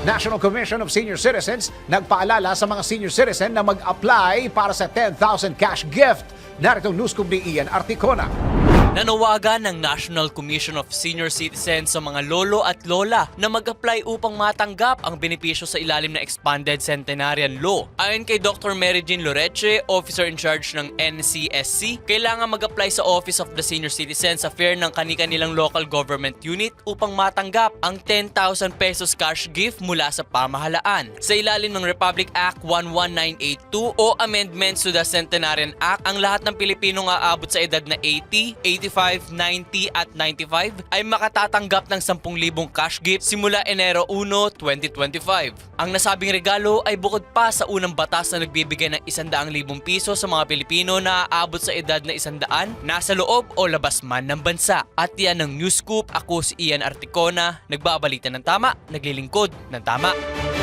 National Commission of Senior Citizens nagpaalala sa mga senior citizen na mag-apply para sa 10,000 cash gift. Narito ang newscoop ni Ian Articona. Nanawagan ng National Commission of Senior Citizens sa mga lolo at lola na mag-apply upang matanggap ang benepisyo sa ilalim ng Expanded Centenarian Law. Ayon kay Dr. Mary Jean Loreche, Officer in Charge ng NCSC, kailangan mag-apply sa Office of the Senior Citizen sa FAIR ng kani-kanilang local government unit upang matanggap ang 10,000 pesos cash gift mula sa pamahalaan. Sa ilalim ng Republic Act 11982 o Amendments to the Centenarian Act, ang lahat ng Pilipinong aabot sa edad na 80, 85, 90 at 95 ay makatatanggap ng 10,000 cash gift simula Enero 1, 2025. Ang nasabing regalo ay bukod pa sa unang batas na nagbibigay ng 100,000 piso sa mga Pilipino na aabot sa edad na 100, nasa loob o labas man ng bansa. At yan ang News Scoop. Ako si Ian Articona, nagbabalita ng tama, naglilingkod ng tama.